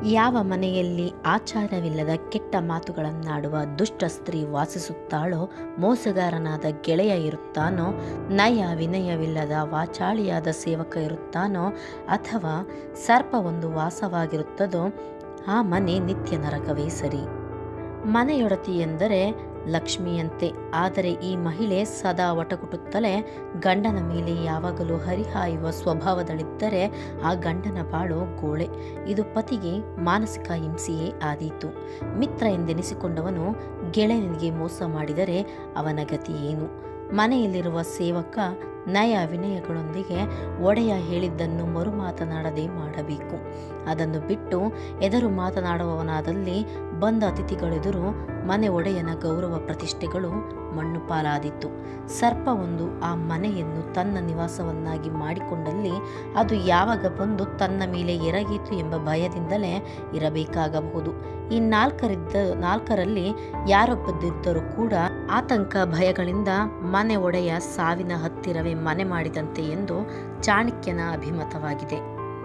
ಯಾವ ಮನೆಯಲ್ಲಿ ಆಚಾರವಿಲ್ಲದ ಕೆಟ್ಟ ಮಾತುಗಳನ್ನಾಡುವ ದುಷ್ಟ ಸ್ತ್ರೀ ವಾಸಿಸುತ್ತಾಳೋ, ಮೋಸಗಾರನಾದ ಗೆಳೆಯ ಇರುತ್ತಾನೋ, ನಯ ವಿನಯವಿಲ್ಲದ ವಾಚಾಳಿಯಾದ ಸೇವಕ ಇರುತ್ತಾನೋ, ಅಥವಾ ಸರ್ಪವೊಂದು ವಾಸವಾಗಿರುತ್ತದೋ, ಆ ಮನೆ ನಿತ್ಯ ನರಕವೇ ಸರಿ. ಮನೆಯೊಡತಿ ಎಂದರೆ ಲಕ್ಷ್ಮಿಯಂತೆ. ಆದರೆ ಈ ಮಹಿಳೆ ಸದಾ ವಟಗುಟ್ಟುತ್ತಲೇ ಗಂಡನ ಮೇಲೆ ಯಾವಾಗಲೂ ಹರಿಹಾಯುವ ಸ್ವಭಾವದಲ್ಲಿದ್ದರೆ ಆ ಗಂಡನ ಬಾಳು ಗೋಳೆ. ಇದು ಪತಿಗೆ ಮಾನಸಿಕ ಹಿಂಸೆಯೇ ಆದೀತು. ಮಿತ್ರ ಎಂದೆನಿಸಿಕೊಂಡವನು ಗೆಳೆಯನಿಗೆ ಮೋಸ ಮಾಡಿದರೆ ಅವನ ಗತಿ ಏನು? ಮನೆಯಲ್ಲಿರುವ ಸೇವಕ ನಯ ವಿನಯಗಳೊಂದಿಗೆ ಒಡೆಯ ಹೇಳಿದ್ದನ್ನು ಮರು ಮಾತನಾಡದೆ ಮಾಡಬೇಕು. ಅದನ್ನು ಬಿಟ್ಟು ಎದುರು ಮಾತನಾಡುವವನಾದಲ್ಲಿ ಬಂದ ಅತಿಥಿಗಳೆದುರು ಮನೆ ಒಡೆಯನ ಗೌರವ ಪ್ರತಿಷ್ಠೆಗಳು ಮಣ್ಣು ಪಾಲಾದೀತು. ಸರ್ಪವೊಂದು ಆ ಮನೆಯನ್ನು ತನ್ನ ನಿವಾಸವನ್ನಾಗಿ ಮಾಡಿಕೊಂಡಲ್ಲಿ ಅದು ಯಾವಾಗ ಬಂದು ತನ್ನ ಮೇಲೆ ಎರಗೀತು ಎಂಬ ಭಯದಿಂದಲೇ ಇರಬೇಕಾಗಬಹುದು. ಈ ನಾಲ್ಕರಲ್ಲಿ ಯಾರೊಬ್ಬದಿದ್ದರೂ ಕೂಡ ಆತಂಕ ಭಯಗಳಿಂದ ಮನೆ ಒಡೆಯ ಸಾವಿನ ಹತ್ತಿರವೇ ಮನೆ ಮಾಡಿದಂತೆ ಎಂದು ಚಾಣಕ್ಯನ ಅಭಿಮತವಾಗಿದೆ.